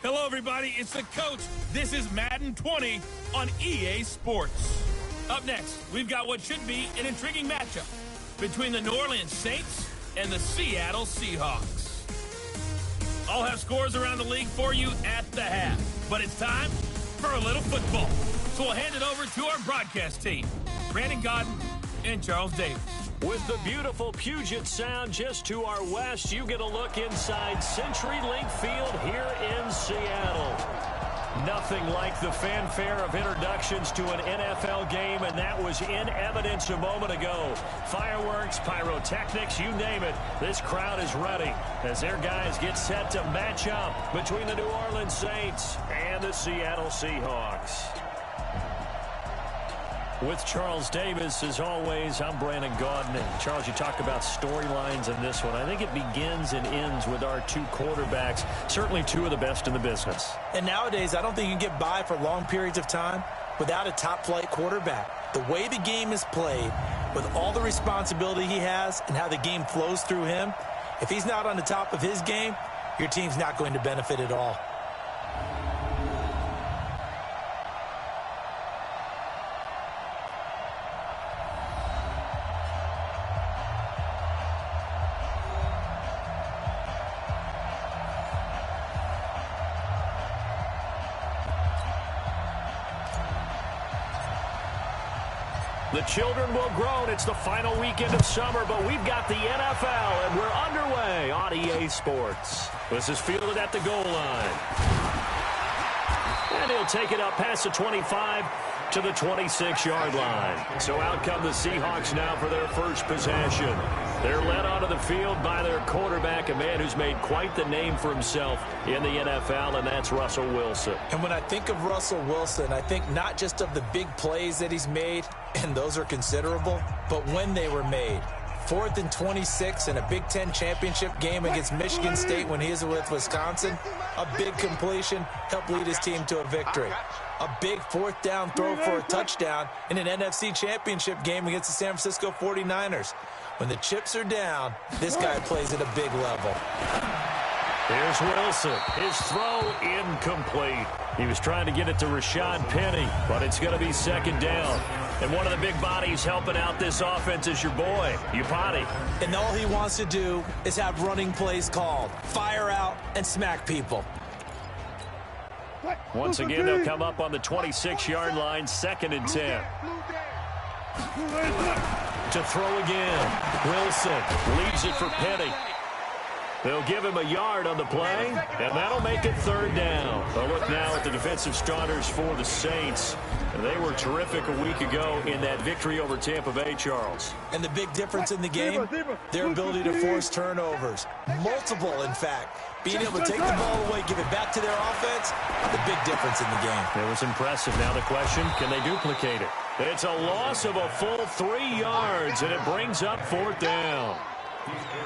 Hello, everybody. It's the coach. This is Madden 20 on EA Sports. Up next, we've got what should be an intriguing matchup between the New Orleans Saints and the Seattle Seahawks. I'll have scores around the league for you at the half. But it's time for a little football. So we'll hand it over to our broadcast team, Brandon Godden and Charles Davis. With the beautiful Puget Sound just to our west, you get a look inside CenturyLink Field here in Seattle. Nothing like the fanfare of introductions to an NFL game, and that was in evidence a moment ago. Fireworks, pyrotechnics, you name it. This crowd is ready as their guys get set to match up between the New Orleans Saints and the Seattle Seahawks. With Charles Davis, as always, I'm Brandon Godden. And Charles, you talk about storylines in this one. I think it begins and ends with our two quarterbacks, certainly two of the best in the business. And nowadays, I don't think you can get by for long periods of time without a top-flight quarterback. The way the game is played, with all the responsibility he has and how the game flows through him, if he's not on the top of his game, your team's not going to benefit at all. The children will groan. It's the final weekend of summer, but we've got the NFL, and we're underway on EA Sports. This is fielded at the goal line. And he'll take it up past the 25 to the 26-yard line. So out come the Seahawks now for their first possession. They're led onto the field by their quarterback, a man who's made quite the name for himself in the NFL, and that's Russell Wilson. And when I think of Russell Wilson, I think not just of the big plays that he's made, and those are considerable, but when they were made. 4th and 26 in a Big Ten championship game against Michigan State when he was with Wisconsin. A big completion helped lead his team to a victory. A big 4th down throw for a touchdown in an NFC championship game against the San Francisco 49ers. When the chips are down, this guy plays at a big level. Here's Wilson. His throw incomplete. He was trying to get it to Rashad Penny, but it's going to be second down. And one of the big bodies helping out this offense is your boy, Upati. And all he wants to do is have running plays called. Fire out and smack people. Once again, they'll come up on the 26-yard line, 2nd and 10. To throw again. Wilson leaves it for Penny. They'll give him a yard on the play, and that'll make it 3rd down. A look now at the defensive starters for the Saints. They were terrific a week ago in that victory over Tampa Bay, Charles. And the big difference in the game, their ability to force turnovers. Multiple, in fact. Being able to take the ball away, give it back to their offense, the big difference in the game. It was impressive. Now the question, can they duplicate it? It's a loss of a full 3 yards, and it brings up 4th down.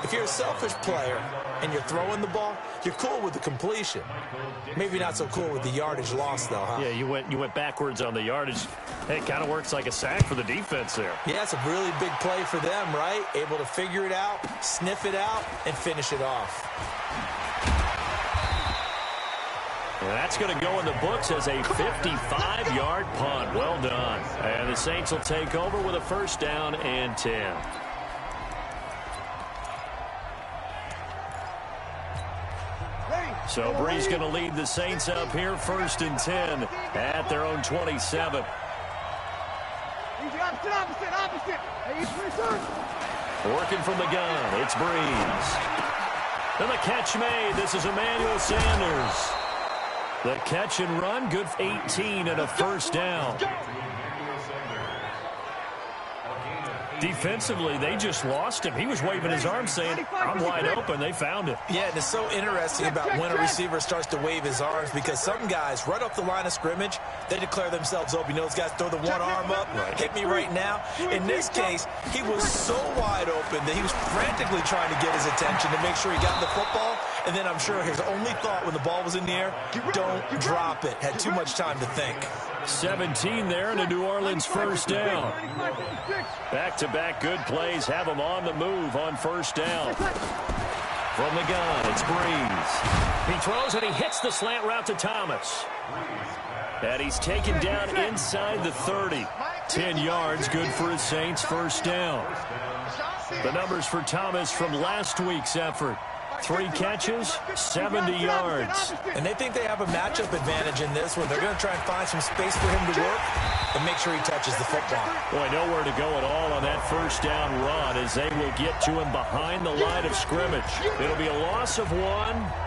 If you're a selfish player and you're throwing the ball, you're cool with the completion. Maybe not so cool with the yardage loss, though, huh? Yeah, you went backwards on the yardage. Hey, it kind of works like a sack for the defense there. Yeah, it's a really big play for them, right? Able to figure it out, sniff it out, and finish it off. And that's going to go in the books as a 55-yard punt. Well done. And the Saints will take over with a 1st down and 10. So Bree's going to lead the Saints up here, 1st and 10 at their own 27. Working from the gun, it's Breeze. And the catch made. This is Emmanuel Sanders. The catch and run, good for 18 and a 1st down. Defensively, they just lost him. He was waving his arms saying, I'm wide open. They found it. Yeah, and it's so interesting about when a receiver starts to wave his arms because some guys, right off the line of scrimmage, they declare themselves open. You know, those guys throw the one arm up, hit me right now. In this case, he was so wide open that he was frantically trying to get his attention to make sure he got the football. And then I'm sure his only thought when the ball was in the air, don't drop it. Had too much time to think. 17 there and a New Orleans 1st down. Back-to-back good plays have them on the move on 1st down. From the gun, it's Breeze. He throws, and he hits the slant route to Thomas. And he's taken down inside the 30. 10 yards, good for his Saints first down. The numbers for Thomas from last week's effort. 3 catches, 70 yards. And they think they have a matchup advantage in this one. They're going to try and find some space for him to work and make sure he touches the football. Boy, nowhere to go at all on that first down run as they will get to him behind the line of scrimmage. It'll be a loss of 1,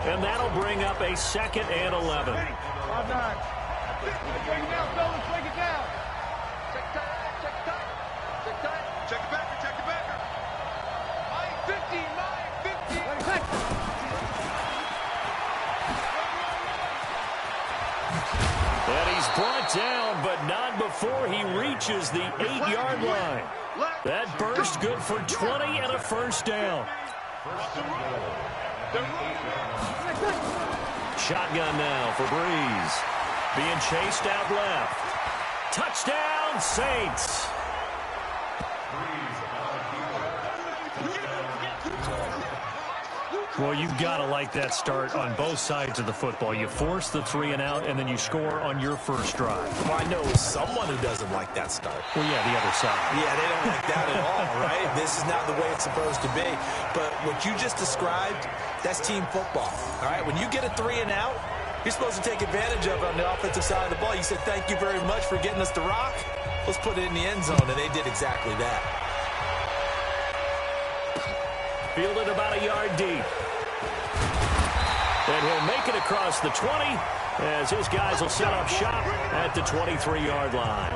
and that'll bring up a 2nd and 11. Break it down, fellas. Break it down. Check tight. Check it back. Check it back. My 50. And he's brought down, but not before he reaches the 8-yard line. That burst good for 20 and a first down. Shotgun now for Breeze. Being chased out left. Touchdown, Saints. Well, you've got to like that start on both sides of the football. You force the 3 and out, and then you score on your first drive. Well, I know someone who doesn't like that start. Well, yeah, the other side. Yeah, they don't like that at all, right? This is not the way it's supposed to be. But what you just described, that's team football, all right? When you get a 3 and out, you're supposed to take advantage of it on the offensive side of the ball. You said, thank you very much for getting us the rock. Let's put it in the end zone, and they did exactly that. Fielded about a yard deep. And he'll make it across the 20 as his guys will set up shop at the 23-yard line.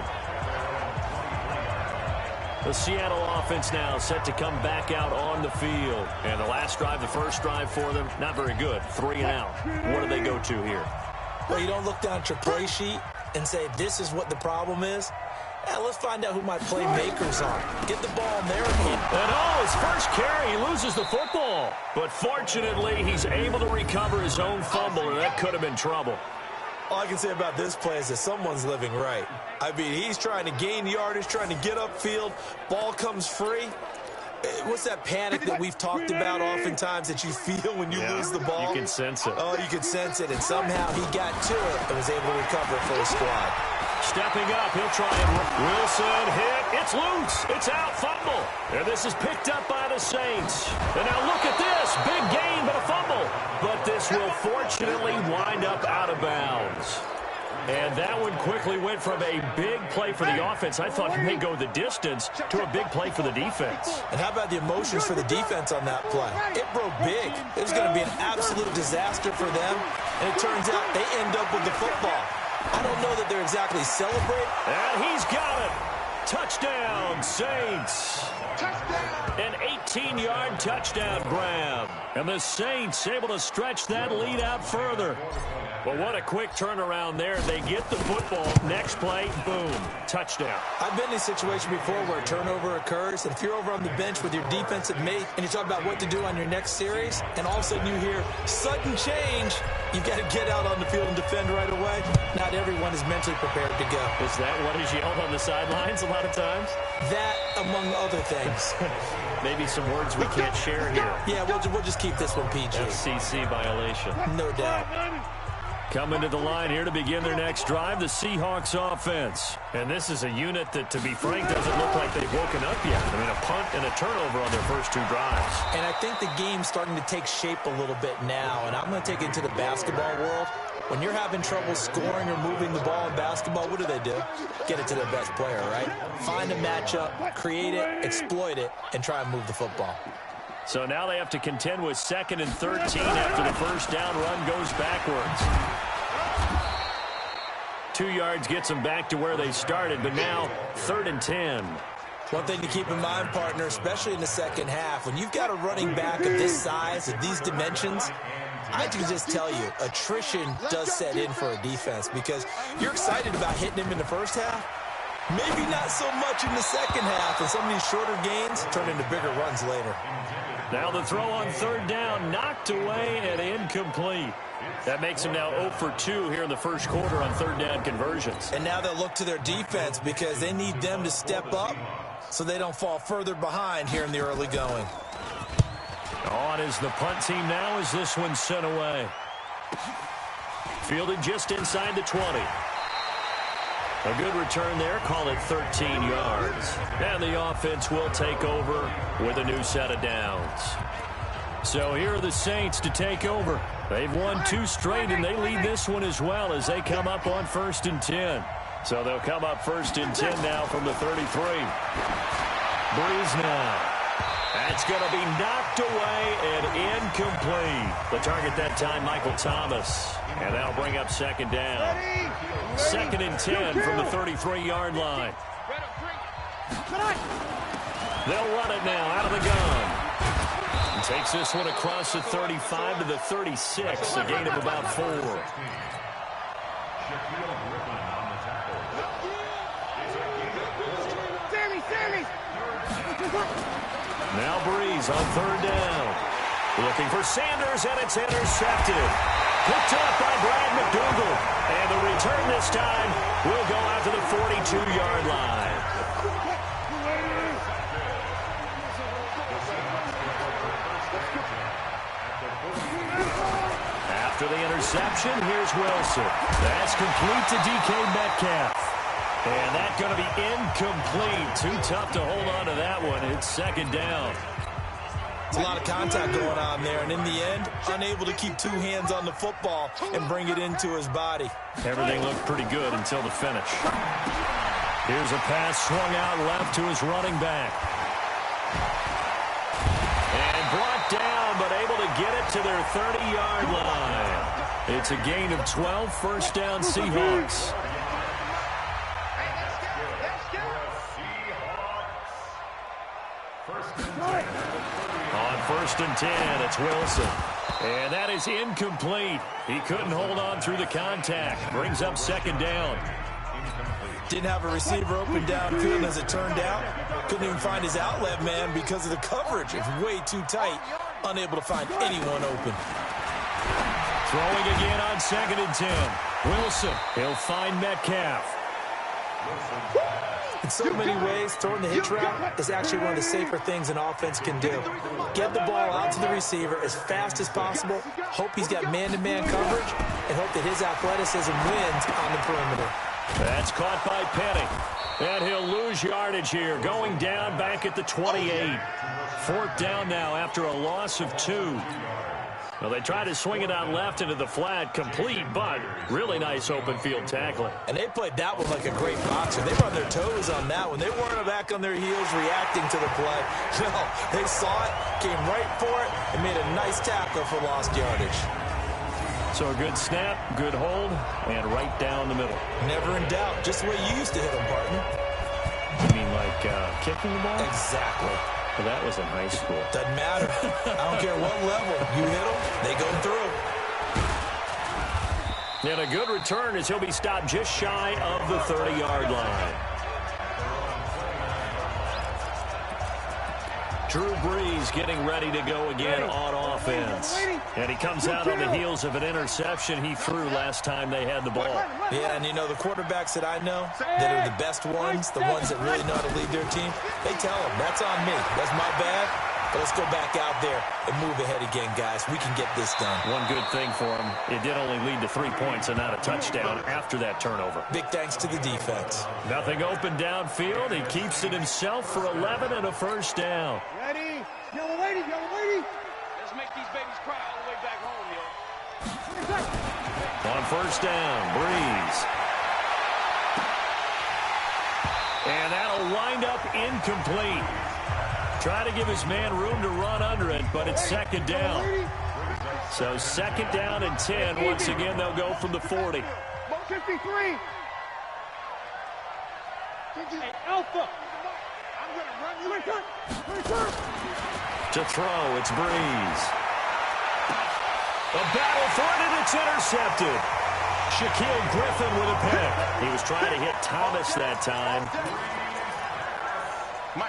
The Seattle offense now set to come back out on the field. And the last drive, the first drive for them, not very good. 3 and out. What do they go to here? Well, you don't look down at your play sheet and say, this is what the problem is. Let's find out who my playmakers are. Get the ball in their hand. And his first carry, he loses the football. But fortunately, he's able to recover his own fumble, and that could have been trouble. All I can say about this play is that someone's living right. I mean, he's trying to gain yardage, trying to get upfield. Ball comes free. What's that panic that we've talked about oftentimes that you feel when you lose the ball? You can sense it. Oh, you can sense it. And somehow he got to it and was able to recover it for his squad. Stepping up, he'll try and Wilson hit. It's loose. It's out. Fumble. And this is picked up by the Saints. And now look at this. Big gain, but a fumble. But this will fortunately wind up out of bounds. And that one quickly went from a big play for the offense, I thought he may go the distance, to a big play for the defense. And how about the emotions for the defense on that play? It broke big. It was going to be an absolute disaster for them. And it turns out they end up with the football. I don't know that they're exactly celebrating. And he's got it. Touchdown, Saints. An 18-yard touchdown grab. And the Saints able to stretch that lead out further. But what a quick turnaround there. They get the football. Next play, boom, touchdown. I've been in a situation before where a turnover occurs, and if you're over on the bench with your defensive mate and you talk about what to do on your next series, and all of a sudden you hear sudden change, you've got to get out on the field and defend right away. Not everyone is mentally prepared to go. Is that what is yelled on the sidelines a lot of times? That, among other things. Maybe some words we can't share here. Yeah, we'll just keep this one PG. FCC violation. No doubt. Coming to the line here to begin their next drive, the Seahawks offense. And this is a unit that, to be frank, doesn't look like they've woken up yet. I mean, a punt and a turnover on their first 2 drives. And I think the game's starting to take shape a little bit now, and I'm going to take it into the basketball world. When you're having trouble scoring or moving the ball in basketball, what do? Get it to their best player, right? Find a matchup, create it, exploit it, and try and move the football. So now they have to contend with 2nd and 13 after the first down run goes backwards. 2 yards gets them back to where they started, but now 3rd and 10. One thing to keep in mind, partner, especially in the second half, when you've got a running back of this size, of these dimensions, I can just tell you, attrition does set in for a defense because you're excited about hitting him in the first half. Maybe not so much in the second half, and some of these shorter gains turn into bigger runs later. Now the throw on 3rd down, knocked away and incomplete. That makes them now 0 for 2 here in the first quarter on 3rd down conversions. And now they'll look to their defense because they need them to step up so they don't fall further behind here in the early going. On is the punt team now as this one's sent away. Fielded just inside the 20. A good return there. Call it 13 yards. And the offense will take over with a new set of downs. So here are the Saints to take over. They've won 2 straight, and they lead this one as well as they come up on 1st and 10. So they'll come up 1st and 10 now from the 33. Breeze now. That's going to be knocked away and incomplete. The target that time, Michael Thomas. And that'll bring up 2nd down. 2nd and 10 from the 33-yard line. They'll run it now out of the gun. And takes this one across the 35 to the 36, a gain of about 4. Now Breeze on 3rd down. Looking for Sanders, and it's intercepted. Picked up by Brad McDougal. And the return this time will go out to the 42-yard line. After the interception, here's Wilson. That's complete to DK Metcalf. And that's going to be incomplete. Too tough to hold on to that one. It's 2nd down. It's a lot of contact going on there, and in the end, unable to keep 2 hands on the football and bring it into his body. Everything looked pretty good until the finish. Here's a pass swung out left to his running back. And brought down, but able to get it to their 30-yard line. It's a gain of 12, 1st down Seahawks. On 1st and 10, it's Wilson. And that is incomplete. He couldn't hold on through the contact. Brings up 2nd down. Didn't have a receiver open downfield as it turned out. Couldn't even find his outlet man because of the coverage. It's way too tight. Unable to find anyone open. Throwing again on 2nd and 10. Wilson, he'll find Metcalf. In so many ways, throwing the hitch route is actually one of the safer things an offense can do. Get the ball out to the receiver as fast as possible, hope he's got man-to-man coverage, and hope that his athleticism wins on the perimeter. That's caught by Penny. And he'll lose yardage here, going down back at the 28. 4th down now after a loss of 2. Well, they tried to swing it out left into the flat, complete, but really nice open field tackling. And they played that one like a great boxer. They were on their toes on that one. They weren't back on their heels reacting to the play. No, they saw it, came right for it, and made a nice tackle for lost yardage. So a good snap, good hold, and right down the middle. Never in doubt. Just the way you used to hit them, partner. You mean like kicking the ball? Exactly. Well, that was in high school. Doesn't matter. I don't care what level. You hit them, they go through. And a good return as he'll be stopped just shy of the 30-yard line. Drew Brees getting ready to go again on offense. And he comes out on the heels of an interception he threw last time they had the ball. Yeah, and you know, the quarterbacks that I know that are the best ones, the ones that really know how to lead their team, they tell them, that's on me. That's my bad. But let's go back out there and move ahead again, guys. We can get this done. One good thing for him, it did only lead to 3 points and not a touchdown after that turnover. Big thanks to the defense. Nothing open downfield. He keeps it himself for 11 and a 1st down. Ready? Yellow lady, yellow lady. Let's make these babies cry all the way back home, yo. On 1st down, Breeze. And that'll wind up incomplete. Try to give his man room to run under it, but it's 2nd down. So 2nd down and 10. Once again, they'll go from the 40. 53. Hey, Alpha. I'm going to run you. To throw, it's Breeze. A battle for it, and it's intercepted. Shaquille Griffin with a pick. He was trying to hit Thomas that time.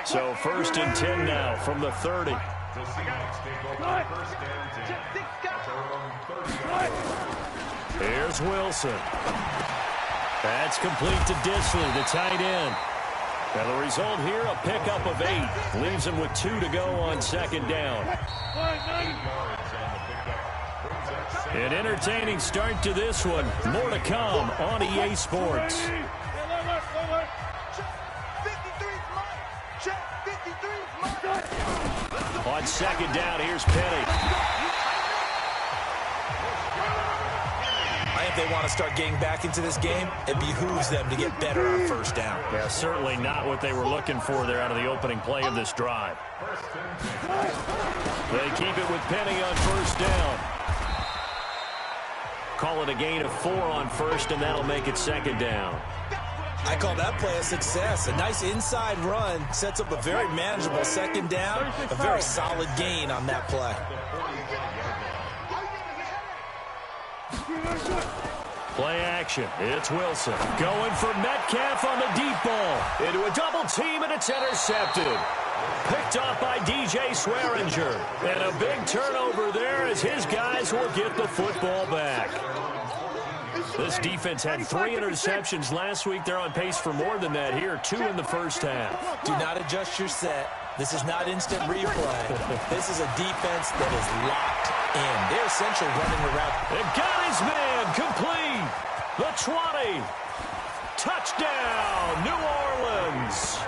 So 1st and 10 now from the 30. Here's Wilson. That's complete to Disley, the tight end. And the result here, a pickup of 8. Leaves him with 2 to go on 2nd down. An entertaining start to this one. More to come on EA Sports. On second down, here's Penny. If they want to start getting back into this game, it behooves them to get better on first down. Yeah, certainly not what they were looking for there out of the opening play of this drive. They keep it with Penny on first down. Call it a gain of 4 on first, and that'll make it second down. I call that play a success. A nice inside run sets up a very manageable second down, a very solid gain on that play. Play action. It's Wilson going for Metcalf on the deep ball. Into a double team, and it's intercepted. Picked off by DJ Swearinger. And a big turnover there as his guys will get the football back. This defense had 3 interceptions last week. They're on pace for more than that here. 2 in the first half. Do not adjust your set. This is not instant replay. This is a defense that is locked in. They're essentially running around. It got his man complete. The 20. Touchdown, New Orleans.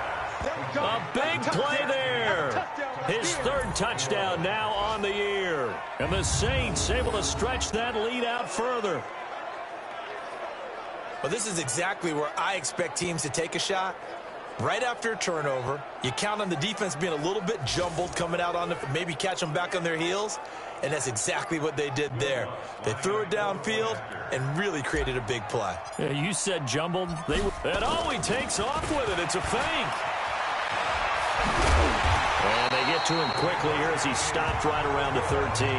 A big play there. His 3rd touchdown now on the year. And the Saints able to stretch that lead out further. Well, this is exactly where I expect teams to take a shot. Right after a turnover, you count on the defense being a little bit jumbled, coming out on maybe catch them back on their heels, and that's exactly what they did there. They threw it downfield and really created a big play. Yeah, you said jumbled. And he takes off with it. It's a fake. And they get to him quickly here as he stopped right around the 13.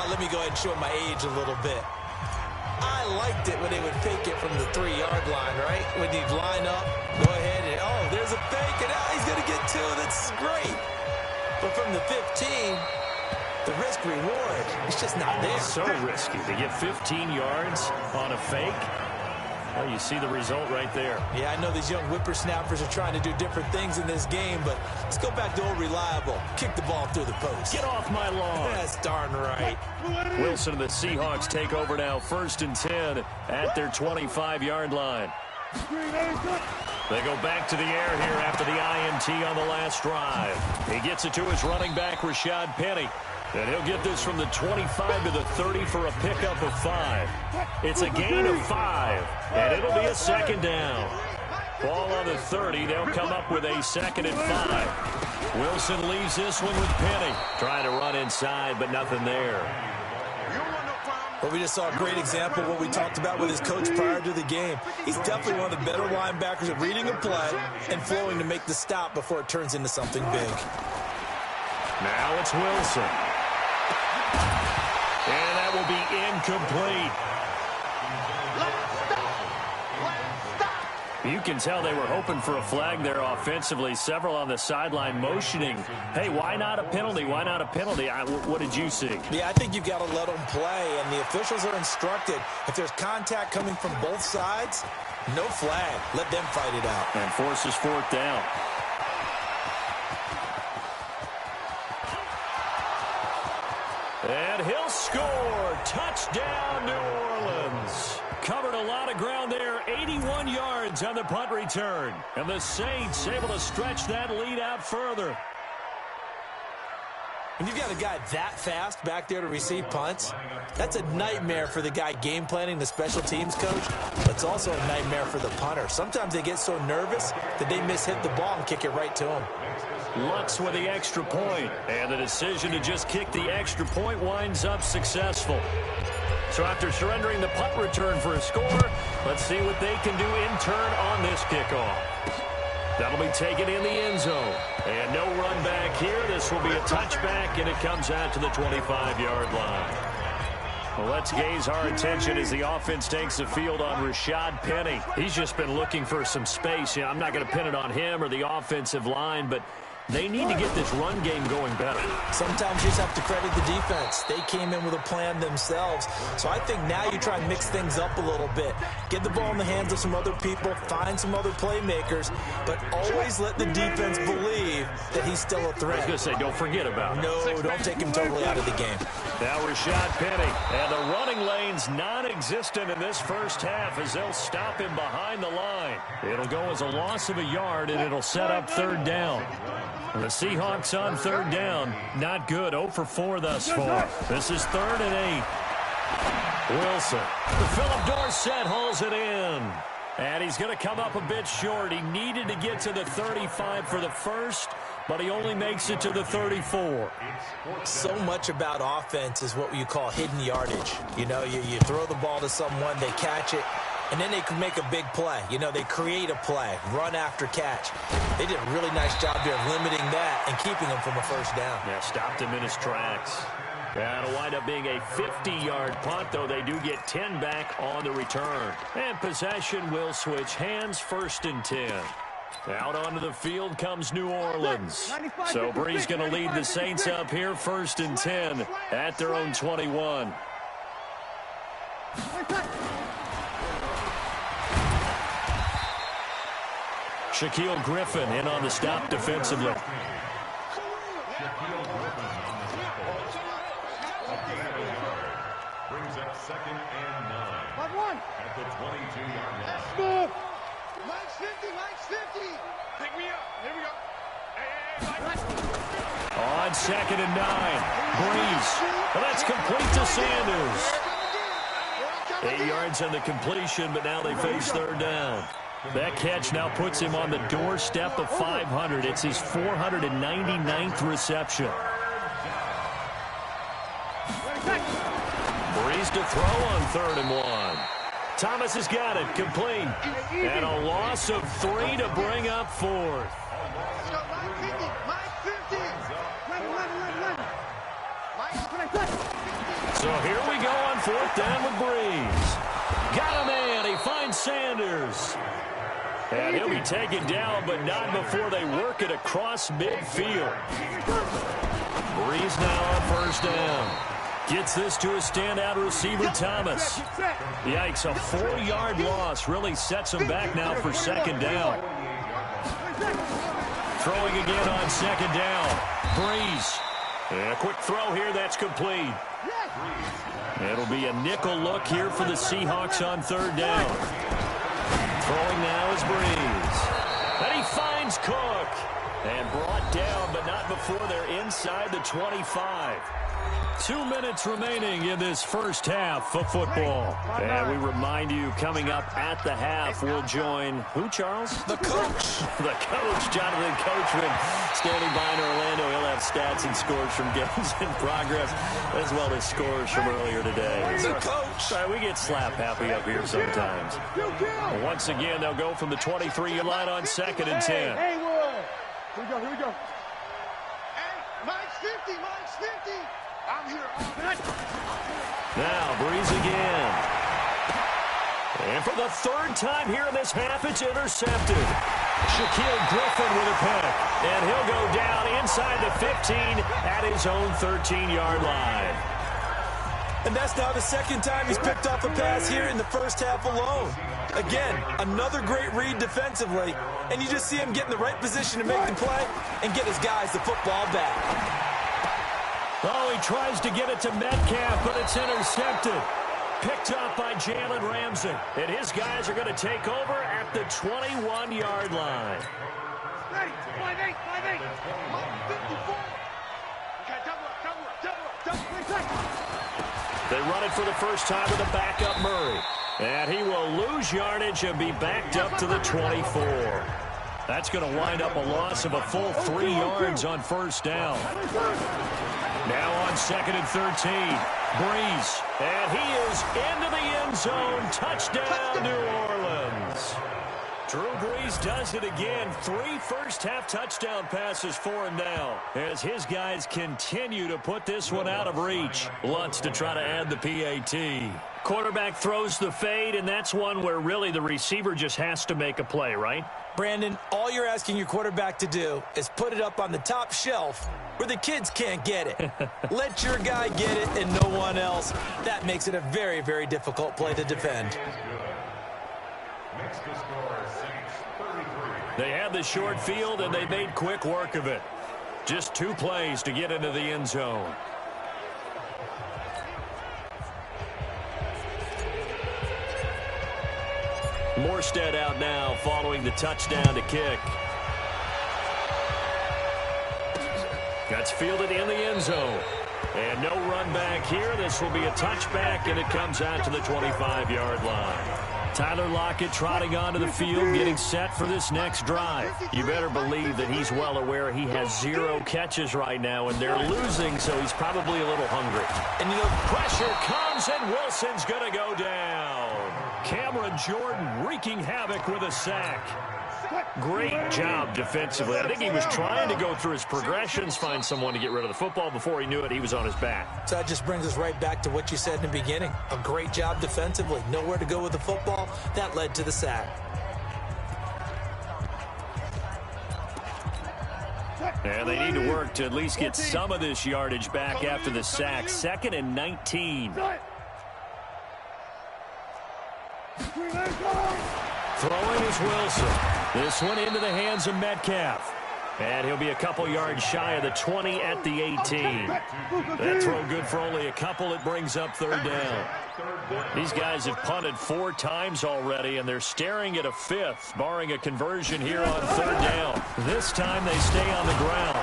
Let me go ahead and show my age a little bit. I liked it when they would fake it from the 3-yard line, right? When you'd line up, go ahead and, oh, there's a fake, and now he's going to get 2. That's great. But from the 15, the risk-reward, it's just not there. So risky to get 15 yards on a fake. Well, you see the result right there. Yeah, I know these young whippersnappers are trying to do different things in this game, but let's go back to old reliable. Kick the ball through the post. Get off my lawn. That's darn right. Wilson and the Seahawks take over now, 1st and 10 at their 25-yard line. They go back to the air here after the INT on the last drive. He gets it to his running back, Rashad Penny. And he'll get this from the 25 to the 30 for a pickup of 5. It's a gain of 5, and it'll be a second down. Ball on the 30. They'll come up with a 2nd and 5. Wilson leaves this one with Penny. Trying to run inside, but nothing there. Well, we just saw a great example of what we talked about with his coach prior to the game. He's definitely one of the better linebackers at reading a play and flowing to make the stop before it turns into something big. Now it's Wilson. And that will be incomplete. You can tell they were hoping for a flag there offensively. Several on the sideline motioning. Hey, why not a penalty? Why not a penalty? What did you see? Yeah, I think you've got to let them play, and the officials are instructed. If there's contact coming from both sides, no flag. Let them fight it out. And forces 4th down. And he'll score. Touchdown, New Orleans. Covered a lot of ground there. 81 yards on the punt return. And the Saints able to stretch that lead out further. When you've got a guy that fast back there to receive punts, that's a nightmare for the guy game planning, the special teams coach, but it's also a nightmare for the punter. Sometimes they get so nervous that they mishit the ball and kick it right to him. Lutz with the extra point, and the decision to just kick the extra point winds up successful. So after surrendering the punt return for a score, let's see what they can do in turn on this kickoff. That'll be taken in the end zone. And no run back here. This will be a touchback, and it comes out to the 25-yard line. Well, let's gaze our attention as the offense takes the field on Rashad Penny. He's just been looking for some space. I'm not going to pin it on him or the offensive line, but they need to get this run game going better. Sometimes you just have to credit the defense. They came in with a plan themselves. So I think now you try and mix things up a little bit. Get the ball in the hands of some other people, find some other playmakers, but always let the defense believe that he's still a threat. I was going to say, don't forget about it. No, don't take him totally out of the game. Now Rashad Penny. And the running lane's non-existent in this first half as they'll stop him behind the line. It'll go as a loss of a yard, and it'll set up third down. The Seahawks on third down. Not good. 0 for 4 thus far. This is 3rd and 8. Wilson. Philip Dorsett hauls it in. And he's going to come up a bit short. He needed to get to the 35 for the first, but he only makes it to the 34. So much about offense is what you call hidden yardage. You know, you throw the ball to someone, they catch it, and then they can make a big play. You know, they create a play, run after catch. They did a really nice job there of limiting that and keeping him from a first down. Yeah, stopped him in his tracks. That'll wind up being a 50-yard punt, though they do get 10 back on the return. And possession will switch hands, 1st and 10. Out onto the field comes New Orleans. So Bree's going to lead the Saints up here, 1st and 10 at their own 21. Shaquille Griffin in on the stop defensively. Brings up 2nd and 9 at the 22-yard line. Mike's 50, Mike's 50. Pick me up. Here we go. Hey, Mike. On 2nd and 9. Breeze. Well, that's complete to Sanders. 8 yards on the completion, but now they face third down. That catch now puts him on the doorstep of 500. It's his 499th reception. Breeze to throw on 3rd and 1. Thomas has got it, complete. And a loss of 3 to bring up 4th. So here we go on 4th down with Breeze. Got a man, he finds Sanders. And he'll be taken down, but not before they work it across midfield. Breeze now on 1st down. Gets this to a standout receiver, Thomas. Yikes, a 4-yard loss really sets him back now for 2nd down. Throwing again on 2nd down. Breeze. And a quick throw here, that's complete. It'll be a nickel look here for the Seahawks on 3rd down. Throwing now is Breeze. And he finds Cook. And brought down, but not before they're inside the 25. 2 minutes remaining in this first half of football. And we remind you, coming up at the half, we'll join who, Charles? The coach. The coach, Jonathan Coachman, standing by in Orlando. He'll have stats and scores from games in progress, as well as scores from earlier today. The coach. Sorry, we get slap happy up here sometimes. Once again, they'll go from the 23-yard line on 2nd and 10. Hey, here we go, here we go. Hey, Mike's 50, Mike's 50. I'm here. Now, Breeze again. And for the 3rd time here in this half, it's intercepted. Shaquille Griffin with a pick. And he'll go down inside the 15 at his own 13-yard line. And that's now the 2nd time he's picked off a pass here in the first half alone. Again, another great read defensively, and you just see him get in the right position to make the play and get his guys the football back. Oh, he tries to get it to Metcalf, but it's intercepted. Picked up by Jalen Ramsey. And his guys are going to take over at the 21-yard line. Ready, 5-8, 5-8. 54. Okay, double up. They run it for the first time with a backup Murray. And he will lose yardage and be backed up to the 24. That's going to wind up a loss of a full 3 yards on 1st down. Now on 2nd and 13. Breeze. And he is into the end zone. Touchdown, New Orleans. Drew Brees does it again. 3 first-half touchdown passes for him now, as his guys continue to put this one out of reach. Lutz to try to add the PAT. Quarterback throws the fade, and that's one where really the receiver just has to make a play, right? Brandon, all you're asking your quarterback to do is put it up on the top shelf where the kids can't get it. Let your guy get it and no one else. That makes it a very, very difficult play to defend. They had the short field, and they made quick work of it. Just 2 plays to get into the end zone. Morstead out now following the touchdown to kick. That's fielded in the end zone. And no run back here. This will be a touchback, and it comes out to the 25-yard line. Tyler Lockett trotting onto the field, getting set for this next drive. You better believe that he's well aware he has 0 catches right now, and they're losing, so he's probably a little hungry. And you know, pressure comes, and Wilson's going to go down. Cameron Jordan wreaking havoc with a sack. Great job defensively. I think he was trying to go through his progressions, find someone to get rid of the football. Before he knew it, he was on his back. So that just brings us right back to what you said in the beginning. A great job defensively. Nowhere to go with the football. That led to the sack. And they need to work to at least get some of this yardage back after the sack. 2nd and 19. Throwing is Wilson. This one into the hands of Metcalf. And he'll be a couple yards shy of the 20 at the 18. That throw good for only a couple. It brings up 3rd down. These guys have punted 4 times already, and they're staring at a 5th, barring a conversion here on 3rd down. This time they stay on the ground.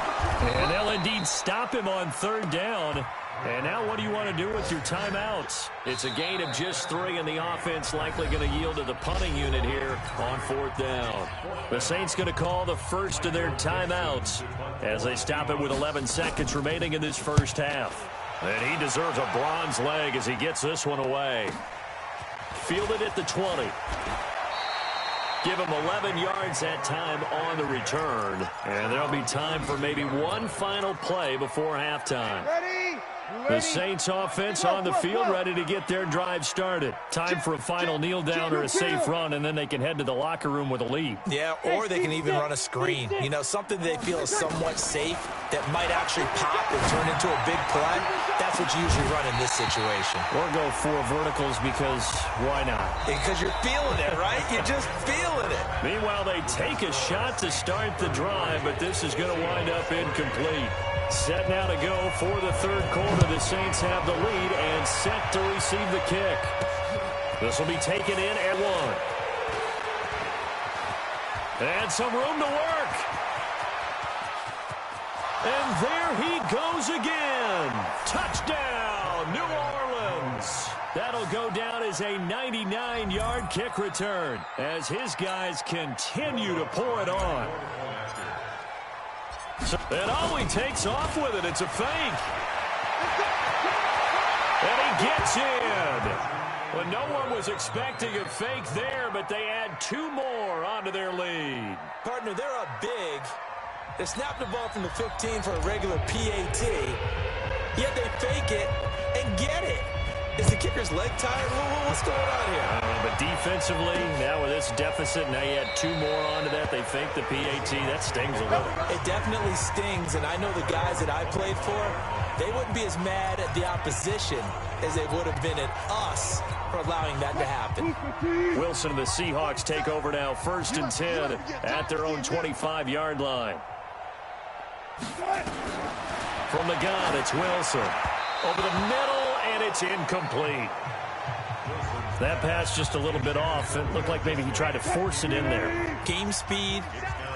And they'll indeed stop him on 3rd down. And now what do you want to do with your timeouts? It's a gain of just 3, and the offense likely going to yield to the punting unit here on 4th down. The Saints going to call the first of their timeouts as they stop it with 11 seconds remaining in this first half. And he deserves a bronze leg as he gets this one away. Fielded at the 20. Give him 11 yards that time on the return. And there'll be time for maybe one final play before halftime. The Saints offense on the field ready to get their drive started. Time for a final kneel down or a safe run, and then they can head to the locker room with a lead. Yeah, or they can even run a screen. You know, something they feel is somewhat safe that might actually pop and turn into a big play. That's what you usually run in this situation. Or go 4 verticals because why not? Because you're feeling it, right? You're just feeling it. Meanwhile, they take a shot to start the drive, but this is going to wind up incomplete. Set now to go for the 3rd quarter. The Saints have the lead and set to receive the kick. This will be taken in at 1. And some room to work. And there he goes again. Touchdown, New Orleans. That'll go down as a 99-yard kick return as his guys continue to pour it on. And he takes off with it. It's a fake. And he gets in. Well, no one was expecting a fake there, but they add 2 more onto their lead. Partner, they're up big. They snap the ball from the 15 for a regular PAT, yet they fake it and get it. Is the kicker's leg tired? What's going on here? But defensively, now with this deficit, now you add 2 more onto that. They fake the PAT. That stings a little. It definitely stings, and I know the guys that I played for, they wouldn't be as mad at the opposition as they would have been at us for allowing that to happen. Wilson and the Seahawks take over now, 1st and 10 at their own 25-yard line. From the gun, it's Wilson. Over the middle, and it's incomplete. That pass just a little bit off. It looked like maybe he tried to force it in there. Game speed,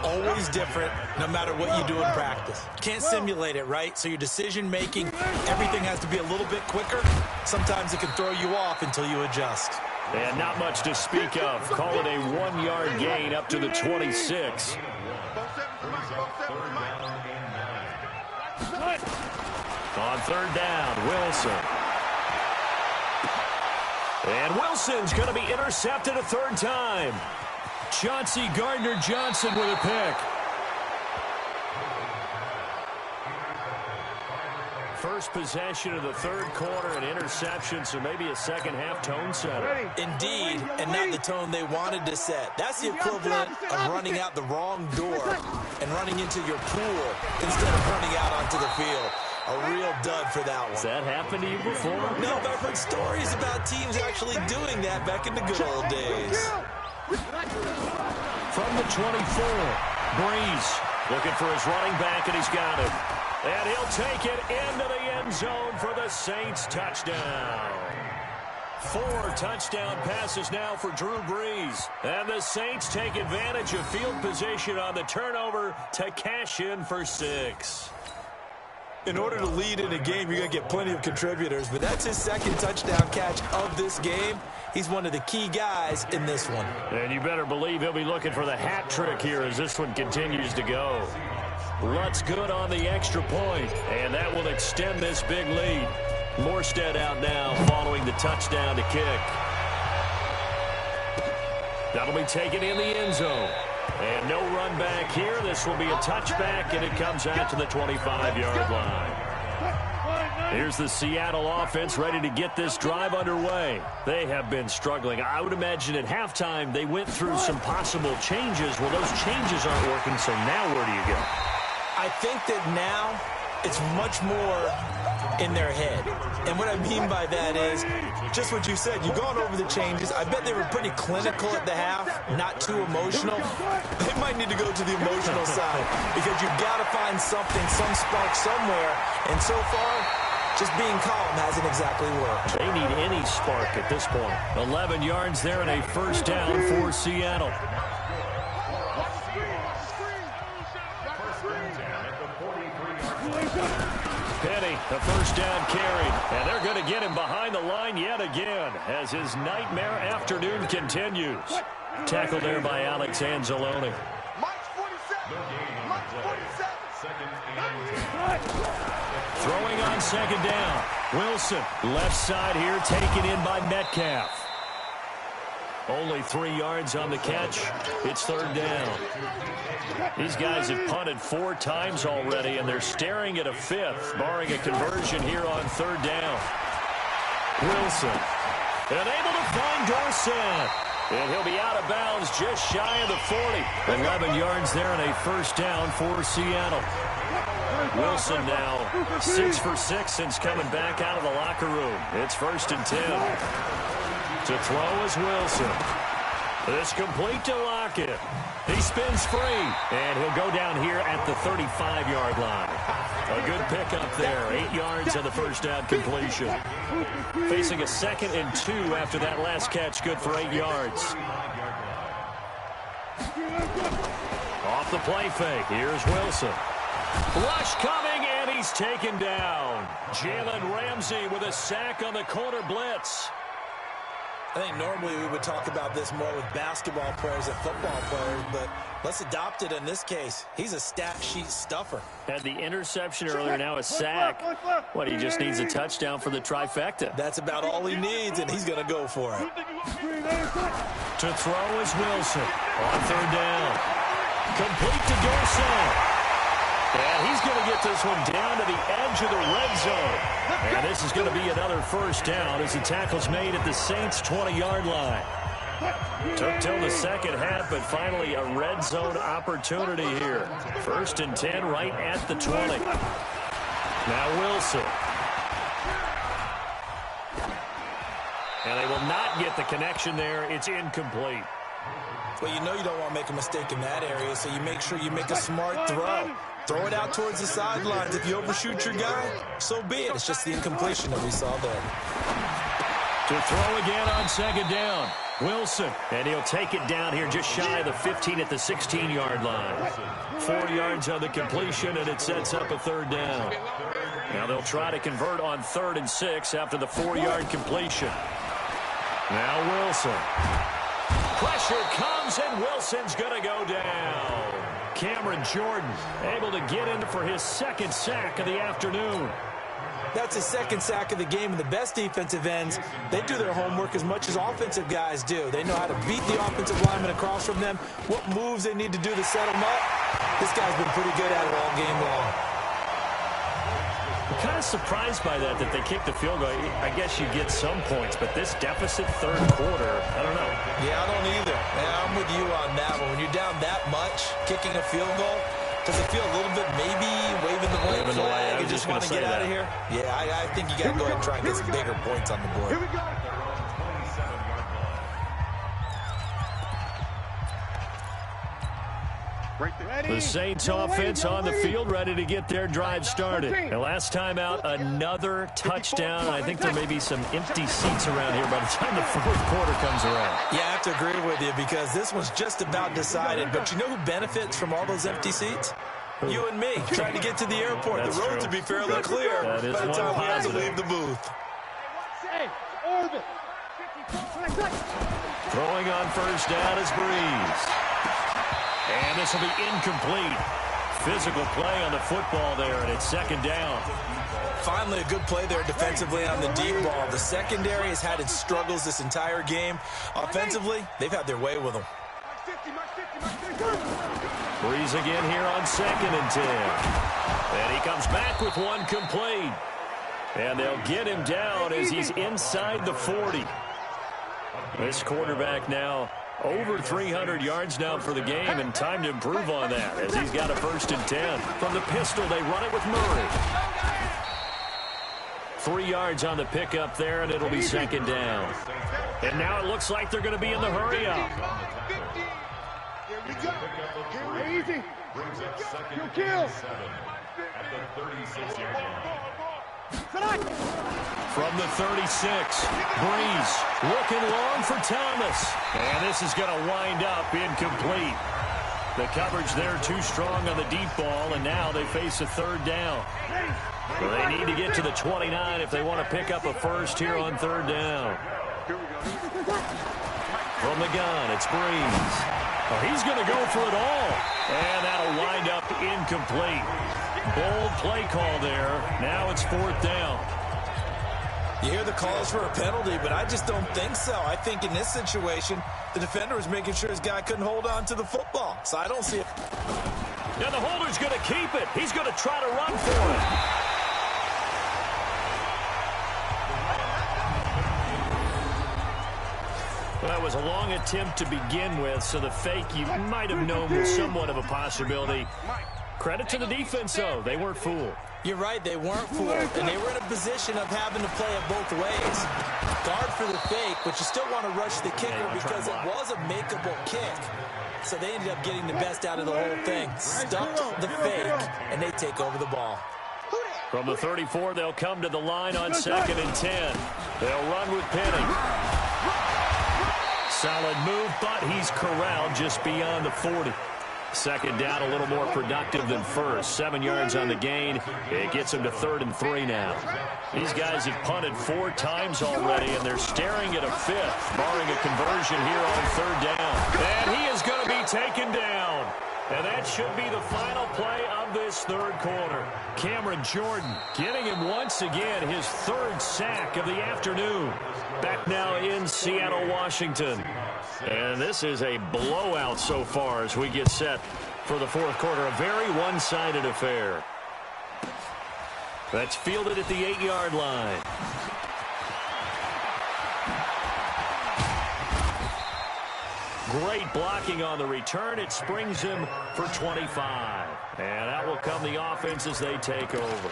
always different, no matter what you do in practice. Can't simulate it, right? So your decision-making, everything has to be a little bit quicker. Sometimes it can throw you off until you adjust. And not much to speak of. Call it a 1-yard gain up to the 26. On 3rd down, Wilson. And Wilson's going to be intercepted a 3rd time. Chauncey Gardner-Johnson with a pick. First possession of the 3rd quarter, an interception, so maybe a second-half tone setter. Indeed, and not the tone they wanted to set. That's the equivalent of running out the wrong door and running into your pool instead of running out onto the field. A real dud for that one. Has that happened to you before? No, but I've heard stories about teams actually doing that back in the good old days. From the 24, Breeze looking for his running back, and he's got it. And he'll take it into the end zone for the Saints touchdown. 4 touchdown passes now for Drew Brees. And the Saints take advantage of field position on the turnover to cash in for 6. In order to lead in a game, you're going to get plenty of contributors, but that's his second touchdown catch of this game. He's one of the key guys in this one. And you better believe he'll be looking for the hat trick here as this one continues to go. Lutz good on the extra point, and that will extend this big lead. Morstead out now following the touchdown to kick. That'll be taken in the end zone. And no run back here. This will be a touchback, and it comes out to the 25-yard line. Here's the Seattle offense ready to get this drive underway. They have been struggling. I would imagine at halftime they went through some possible changes. Well, those changes aren't working, so now where do you go? I think that now it's much more in their head. And what I mean by that is just what you said. You've gone over the changes. I bet they were pretty clinical at the half, not too emotional. They might need to go to the emotional side because you've got to find something, some spark somewhere. And so far, just being calm hasn't exactly worked. They need any spark at this point. 11 yards there and a first down for Seattle. Penny, the first down carry, and they're going to get him behind the line yet again as his nightmare afternoon continues. Tackled there by Alex Anzalone. Throwing on second down. Wilson, left side here, taken in by Metcalf. Only 3 yards on the catch. It's third down. These guys have punted 4 times already, and they're staring at a 5th, barring a conversion here on third down. Wilson, and able to find Dorsett. And he'll be out of bounds just shy of the 40. 11 yards there and a first down for Seattle. Wilson now 6 for 6 since coming back out of the locker room. It's 1st and 10. To throw is Wilson. It's complete to Lockett. He spins free, and he'll go down here at the 35-yard line. A good pickup there. 8 yards on the first down completion. Facing a 2nd and 2 after that last catch. Good for 8 yards. Off the play fake. Here's Wilson. Rush coming, and he's taken down. Jalen Ramsey with a sack on the corner blitz. I think normally we would talk about this more with basketball players and football players, but let's adopt it in this case. He's a stat sheet stuffer. Had the interception earlier, now a sack. What, he just needs a touchdown for the trifecta. That's about all he needs, and he's going to go for it. To throw is Wilson on third down. Complete to Dorsett. And he's going to get this one down to the edge of the red zone. And this is going to be another first down as the tackle's made at the Saints' 20-yard line. Took till the second half, but finally a red zone opportunity here. 1st and 10 right at the 20. Now Wilson. And they will not get the connection there. It's incomplete. Well, you know you don't want to make a mistake in that area, so you make sure you make a smart throw. Throw it out towards the sidelines. If you overshoot your guy, so be it. It's just the incompletion that we saw there. To throw again on second down. Wilson, and he'll take it down here just shy of the 15 at the 16-yard line. 4 yards on the completion, and it sets up a third down. Now they'll try to convert on 3rd and 6 after the 4-yard completion. Now Wilson. Pressure comes, and Wilson's going to go down. Cameron Jordan able to get in for his 2nd sack of the afternoon. That's his 2nd sack of the game, and the best defensive ends, they do their homework as much as offensive guys do. They know how to beat the offensive lineman across from them, what moves they need to do to set them up. This guy's been pretty good at it all game long. I'm kind of surprised by that they kicked the field goal. I guess you get some points, but this deficit 3rd quarter, I don't know. Yeah, I don't either. Yeah, I'm with you on that one. When you're down that much, kicking a field goal, does it feel a little bit maybe waving the white flag and just want to get out of here? Yeah, I think you got to go ahead and try and get some bigger points on the board. Here we go. Right there. The Saints offense on the field, ready to get their drive started. And last time out, another touchdown. I think there may be some empty seats around here by the time the fourth quarter comes around. Yeah, I have to agree with you because this one's just about decided. But you know who benefits from all those empty seats? You and me, trying to get to the airport. That's the road true. to be fairly clear by the time we have to leave the booth. Throwing on first down is Breeze. And this will be incomplete. Physical play on the football there, and it's second down. Finally, a good play there defensively on the deep ball. The secondary has had its struggles this entire game. Offensively, they've had their way with them. Breeze again here on 2nd and 10. And he comes back with one complete. And they'll get him down as he's inside the 40. This quarterback now over 300 yards now for the game, and time to improve on that as he's got a 1st and 10. From the pistol, they run it with Murray. 3 yards on the pickup there, and it'll be second down. And now it looks like they're going to be in the hurry-up. Easy. You kill. At the 36-yard line. From the 36, Breeze looking long for Thomas. And this is going to wind up incomplete. The coverage there too strong on the deep ball, and now they face a 3rd down. Well, they need to get to the 29 if they want to pick up a first here on 3rd down. From the gun, it's Breeze. Oh, he's going to go for it all. And that'll wind up incomplete. Bold play call there. Now it's 4th down. You hear the calls for a penalty, but I just don't think so. I think in this situation, the defender was making sure his guy couldn't hold on to the football. So I don't see it. Now the holder's going to keep it. He's going to try to run for it. Well, that was a long attempt to begin with, so the fake you might have known was somewhat of a possibility. Credit to the defense, though. They weren't fooled. You're right, they weren't fooled, and they were in a position of having to play it both ways. Guard for the fake, but you still want to rush the kicker because it was a makeable kick. So they ended up getting the best out of the whole thing. Stuffed the fake, and they take over the ball. From the 34, they'll come to the line on 2nd and 10. They'll run with Penny. Solid move, but he's corralled just beyond the 40. Second down, a little more productive than first. 7 yards on the gain. It gets them to 3rd and 3 now. These guys have punted 4 times already, and they're staring at a 5th, barring a conversion here on 3rd down. And he is going to be taken down. And that should be the final play of this 3rd quarter. Cameron Jordan getting him once again his 3rd sack of the afternoon. Back now in Seattle, Washington. And this is a blowout so far as we get set for the 4th quarter. A very one-sided affair. That's fielded at the 8-yard line. Great blocking on the return. It springs him for 25. And out will come the offense as they take over.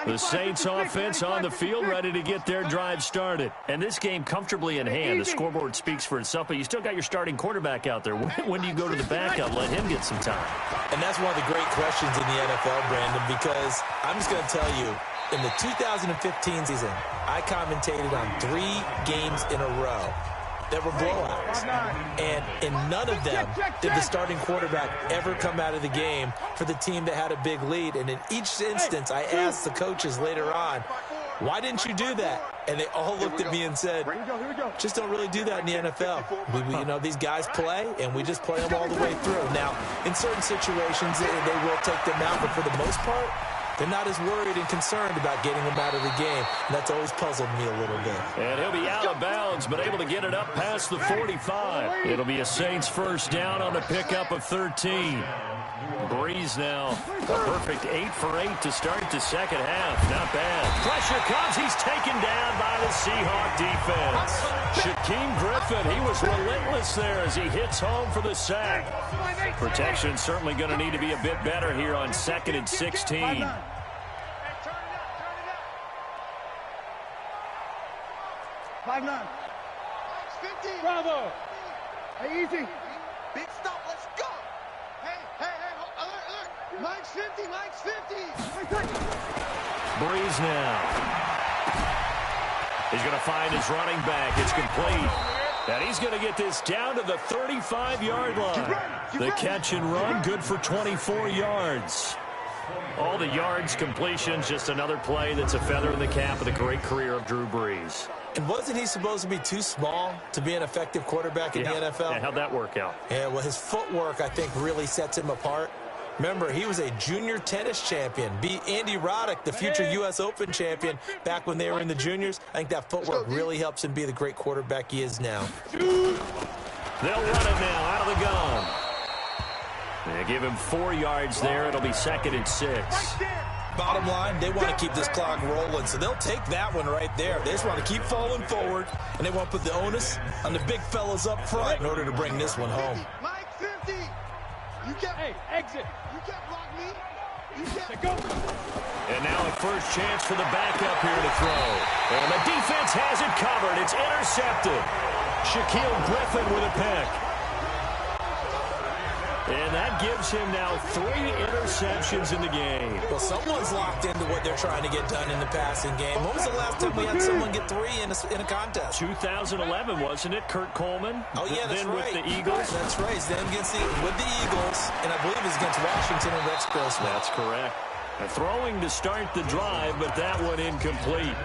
The Saints offense on the field, ready to get their drive started. And this game comfortably in hand. The scoreboard speaks for itself, but you still got your starting quarterback out there. When do you go to the backup? Let him get some time. And that's one of the great questions in the NFL, Brandon, because I'm just going to tell you, in the 2015 season, I commentated on 3 games in a row that were blowouts. And in none of them did the starting quarterback ever come out of the game for the team that had a big lead. And in each instance, I asked the coaches later on, why didn't you do that? And they all looked at me and said, just don't really do that in the NFL. You know, these guys play, and we just play them all the way through. Now, in certain situations, they will take them out, but for the most part, they're not as worried and concerned about getting them out of the game. And that's always puzzled me a little bit. And he'll be out of bounds, but able to get it up past the 45. It'll be a Saints 1st down on the pickup of 13. Breeze now, a perfect 8 for 8 to start the second half. Not bad. Pressure comes. He's taken down by the Seahawks defense. Shaquem Griffin, he was relentless there as he hits home for the sack. Protection certainly going to need to be a bit better here on 2nd and 16. Bravo. Hey, easy. Big stop. Let's go. Mike's 50, Mike's 50. Breeze now. He's going to find his running back. It's complete. And he's going to get this down to the 35-yard line. The catch and run, good for 24 yards. All the yards, completions, just another play that's a feather in the cap of the great career of Drew Brees. And wasn't he supposed to be too small to be an effective quarterback in the NFL? Yeah, how'd that work out? Yeah, well, his footwork, I think, really sets him apart. Remember, he was a junior tennis champion, beat Andy Roddick, the future U.S. Open champion, back when they were in the juniors. I think that footwork really helps him be the great quarterback he is now. They'll run it now out of the gun. They give him 4 yards there. It'll be 2nd and 6. Bottom line, they want to keep this clock rolling, so they'll take that one right there. They just want to keep falling forward, and they want to put the onus on the big fellas up front in order to bring this one home. Mike 50. You can't. Hey, exit. You can't block me. You can't. Go. And now a first chance for the backup here to throw. And the defense has it covered. It's intercepted. Shaquille Griffin with a pick. And that gives him now 3 interceptions in the game. Well, someone's locked into what they're trying to get done in the passing game. When was the last time we had someone get 3 in a contest? 2011, wasn't it? Kurt Coleman? Oh, yeah, that's then right. With the Eagles? That's right. He's then with the Eagles, and I believe it's against Washington and Rex Grossman. That's correct. Throwing to start the drive, but that one incomplete.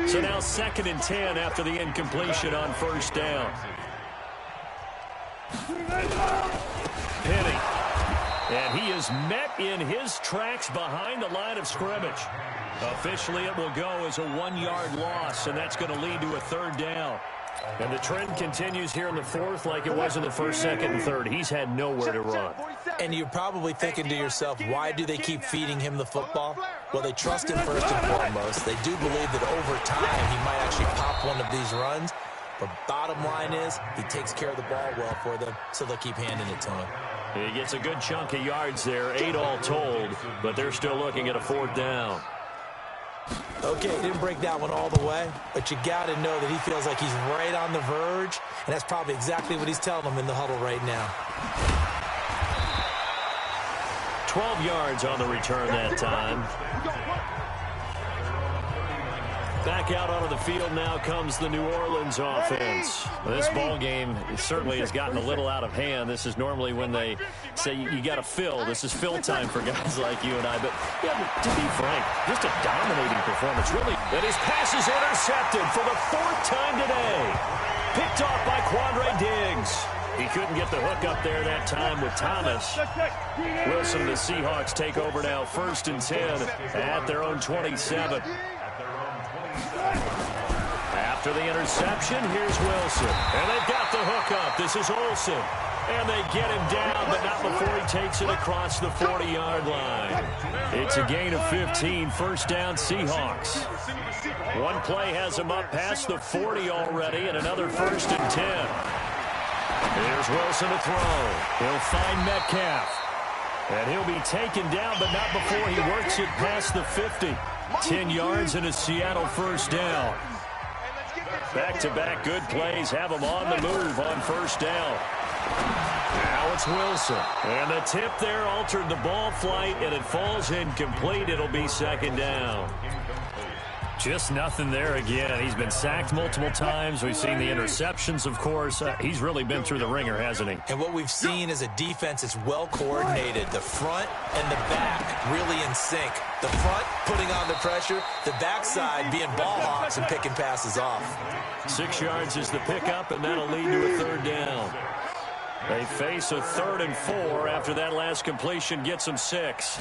So now 2nd and 10 after the incompletion on first down. Penny. And he is met in his tracks behind the line of scrimmage. Officially, it will go as a 1-yard loss, and that's going to lead to a 3rd down. And the trend continues here in the 4th like it was in the 1st, 2nd, and 3rd. He's had nowhere to run. And you're probably thinking to yourself, why do they keep feeding him the football? Well, they trust him first and foremost. They do believe that over time he might actually pop one of these runs. But bottom line is, he takes care of the ball well for them, so they'll keep handing it to him. He gets a good chunk of yards there, 8 all told, but they're still looking at a 4th down. Okay, he didn't break that one all the way, but you got to know that he feels like he's right on the verge, and that's probably exactly what he's telling them in the huddle right now. 12 yards on the return that time. Back out onto the field now comes the New Orleans offense. Well, this ball game certainly has gotten a little out of hand. This is normally when they say you got to fill. This is fill time for guys like you and I. But yeah, to be frank, just a dominating performance, really. And his pass is intercepted for the 4th time today. Picked off by Quandre Diggs. He couldn't get the hook up there that time with Thomas. Wilson, the Seahawks take over now, 1st and 10 at their own 27. After the interception, here's Wilson. And they've got the hook up. This is Olsen. And they get him down, but not before he takes it across the 40-yard line. It's a gain of 15, 1st down Seahawks. One play has him up past the 40 already, and another 1st and 10. Here's Wilson to throw. He'll find Metcalf. And he'll be taken down, but not before he works it past the 50. 10 yards and a Seattle 1st down. Back-to-back good plays have him on the move on 1st down. Now it's Wilson. And the tip there altered the ball flight, and it falls incomplete. It'll be 2nd down. Just nothing there again. He's been sacked multiple times. We've seen the interceptions, of course. He's really been through the ringer, hasn't he? And what we've seen is a defense that's well coordinated. The front and the back really in sync. The front putting on the pressure, the backside being ball hawks and picking passes off. 6 yards is the pickup, and that'll lead to a 3rd down. They face a 3rd and 4 after that last completion gets them 6.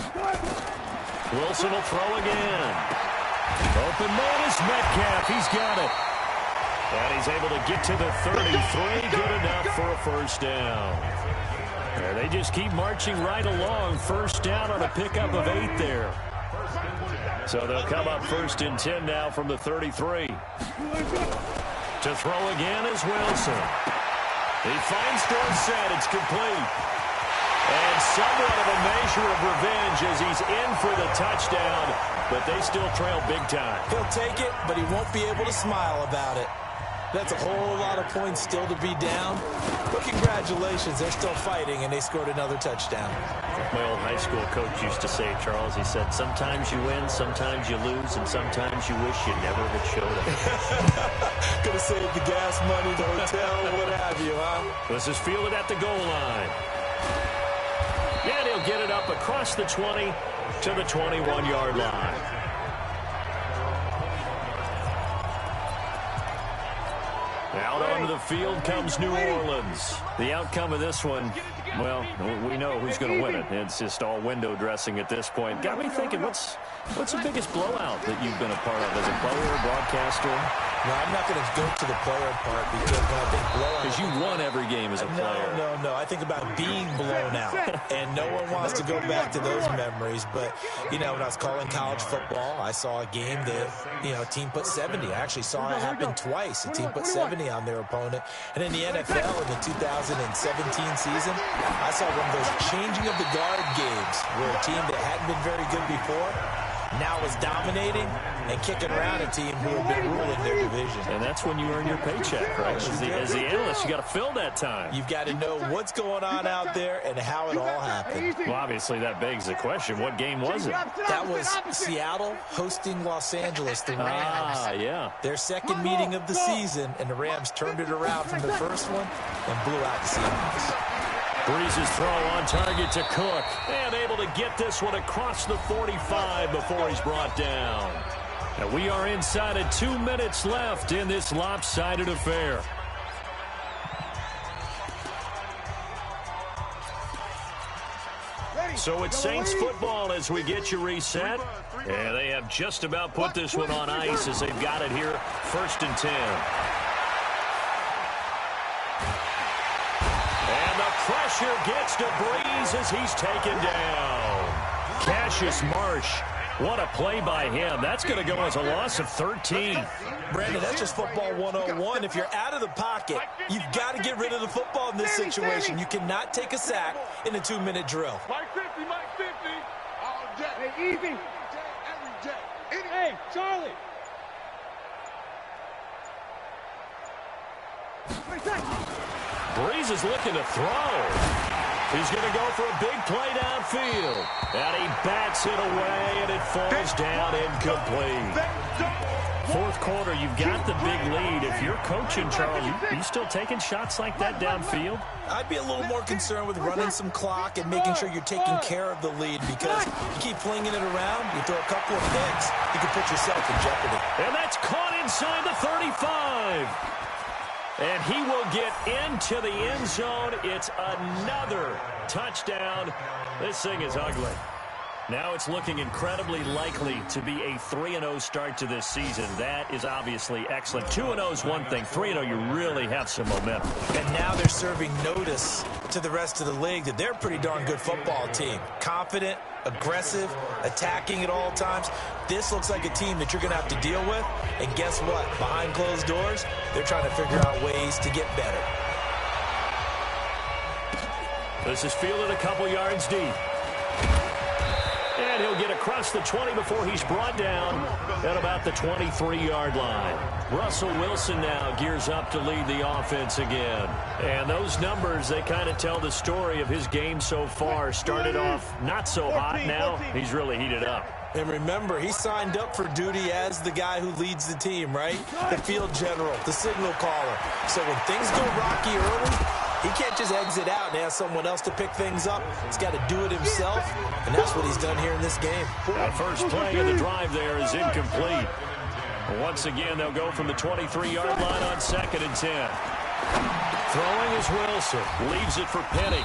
Wilson will throw again. Open man is Metcalf. He's got it. And he's able to get to the 33. Good enough for a 1st down. And they just keep marching right along. 1st down on a pickup of 8 there. So they'll come up 1st and 10 now from the 33. To throw again is Wilson. He finds Dorsett. It's complete. And somewhat of a measure of revenge as he's in for the touchdown, but they still trail big time. He'll take it, but he won't be able to smile about it. That's a whole lot of points still to be down. But congratulations, they're still fighting, and they scored another touchdown. My old high school coach used to say, Charles, he said, sometimes you win, sometimes you lose, and sometimes you wish you never had showed up. Could have saved the gas money, the hotel, what have you, huh? This is fielded at the goal line. And he'll get it up across the 20 to the 21-yard line. Out onto the field comes New Orleans. The outcome of this one, well, we know who's going to win it. It's just all window dressing at this point. Got me thinking, what's the biggest blowout that you've been a part of as a player, broadcaster? No, I'm not going to go to the player part because when I think blowout... Because you won every game as a player. No. I think about being blown out. And no one wants to go back to those memories. But, you know, when I was calling college football, I saw a game that, you know, a team put 70. I actually saw it happen twice. A team put 70 on their opponent. And in the NFL, in the 2017 season, I saw one of those changing of the guard games where a team that hadn't been very good before now is dominating and kicking around a team who have been ruling their division. And that's when you earn your paycheck, right? As the analyst, you got to fill that time. You've got to know what's going on out there and how it all happened. Well, obviously, that begs the question, what game was it? That was Seattle hosting Los Angeles, the Rams. Ah, yeah. Their second meeting of the season, and the Rams turned it around from the first one and blew out the Seahawks. Breeze's throw on target to Cook. And able to get this one across the 45 before he's brought down. And we are inside of 2 minutes left in this lopsided affair. So it's Saints football as we get you reset. And they have just about put this one on ice as they've got it here, 1st and 10. And the pressure gets to Breeze as he's taken down. Cassius Marsh, what a play by him. That's going to go as a loss of 13. Brandon, that's just football 101. If you're out of the pocket, you've got to get rid of the football in this situation. You cannot take a sack in a 2-minute drill. Mike 50. All day. Hey, easy. Every day. Hey, Charlie. Breeze is looking to throw. He's going to go for a big play downfield. And he bats it away, and it falls down incomplete. 4th quarter, you've got the big lead. If you're coaching, Charles, are you still taking shots like that downfield? I'd be a little more concerned with running some clock and making sure you're taking care of the lead, because you keep flinging it around, you throw a couple of picks, you can put yourself in jeopardy. And that's caught inside the 35. And he will get into the end zone. It's another touchdown. This thing is ugly. Now it's looking incredibly likely to be a 3-0 start to this season. That is obviously excellent. 2-0 is one thing. 3-0, you really have some momentum. And now they're serving notice to the rest of the league that they're a pretty darn good football team. Confident, aggressive, attacking at all times. This looks like a team that you're going to have to deal with. And guess what? Behind closed doors, they're trying to figure out ways to get better. This is fielded a couple yards deep. And he'll get across the 20 before he's brought down at about the 23-yard line. Russell Wilson now gears up to lead the offense again. And those numbers, they kind of tell the story of his game so far. Started off not so hot. Now he's really heated up. And remember, he signed up for duty as the guy who leads the team, right? The field general, the signal caller. So when things go rocky early, he can't just exit out and ask someone else to pick things up. He's got to do it himself, and that's what he's done here in this game. The first play of the drive there is incomplete. Once again, they'll go from the 23-yard line on 2nd and 10. Throwing is Wilson. Leaves it for Penny.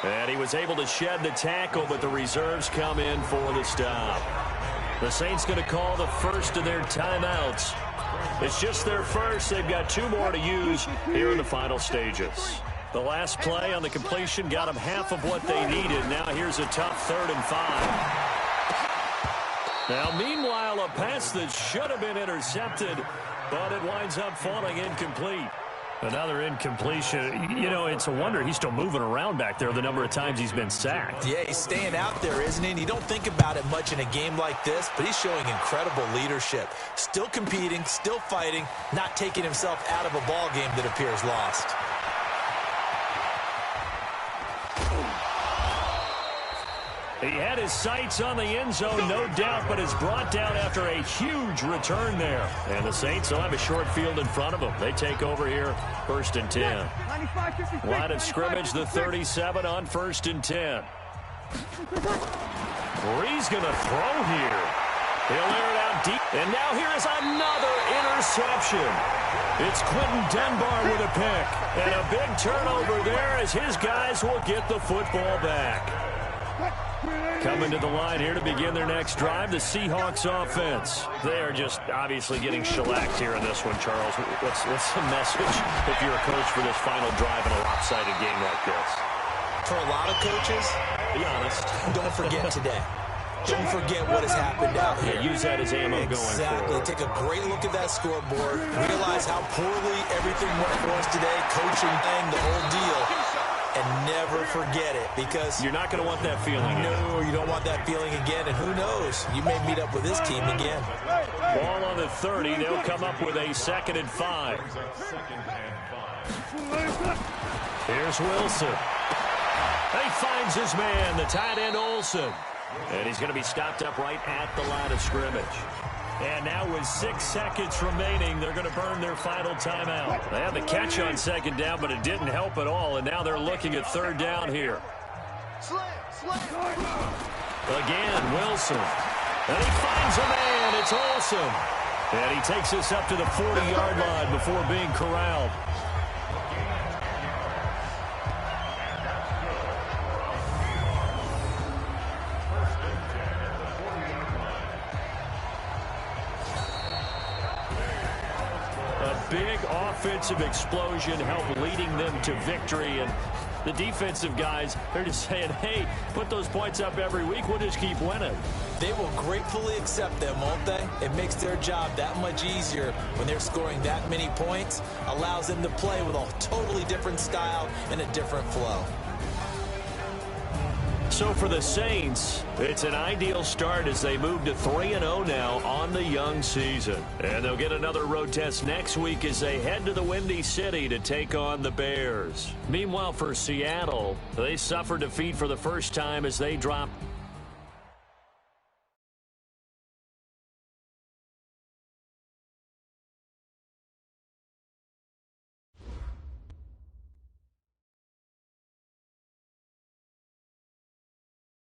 And he was able to shed the tackle, but the reserves come in for the stop. The Saints going to call the first of their timeouts. It's just their first. They've got 2 more to use here in the final stages. The last play on the completion got them half of what they needed. Now here's a tough 3rd and 5. Now, meanwhile, a pass that should have been intercepted, but it winds up falling incomplete. Another incompletion. You know, it's a wonder he's still moving around back there the number of times he's been sacked. Yeah, he's staying out there, isn't he? And you don't think about it much in a game like this, but he's showing incredible leadership. Still competing, still fighting, not taking himself out of a ball game that appears lost. He had his sights on the end zone, no doubt, but is brought down after a huge return there. And the Saints will have a short field in front of them. They take over here, 1st and 10. Line of scrimmage, the 37 on 1st and 10. Bree's going to throw here. He'll air it out deep. And now here is another interception. It's Quentin Dunbar with a pick. And a big turnover there as his guys will get the football back. Coming to the line here to begin their next drive, the Seahawks offense. They are just obviously getting shellacked here in this one, Charles. What's the message if you're a coach for this final drive in a lopsided game like this? For a lot of coaches, be honest, don't forget today. Don't forget what has happened out here. Yeah, use that as ammo going forward. Exactly. Take a great look at that scoreboard. Realize how poorly everything went for us today, coaching, and the whole deal. And never forget it, because you're not going to want that feeling. No, you don't want that feeling again. And who knows? You may meet up with this team again. Ball on the 30. They'll come up with a 2nd and 5. Here's Wilson. He finds his man, the tight end Olsen. And he's going to be stopped up right at the line of scrimmage. And now with 6 seconds remaining, they're going to burn their final timeout. They had the catch on 2nd down, but it didn't help at all. And now they're looking at 3rd down here. Again, Wilson. And he finds a man. It's Olsen. And he takes us up to the 40-yard line before being corralled. Big offensive explosion helped leading them to victory. And the defensive guys, they're just saying, hey, put those points up every week. We'll just keep winning. They will gratefully accept them, won't they? It makes their job that much easier when they're scoring that many points. Allows them to play with a totally different style and a different flow. So for the Saints, it's an ideal start as they move to 3-0 now on the young season. And they'll get another road test next week as they head to the Windy City to take on the Bears. Meanwhile, for Seattle, they suffered defeat for the first time as they dropped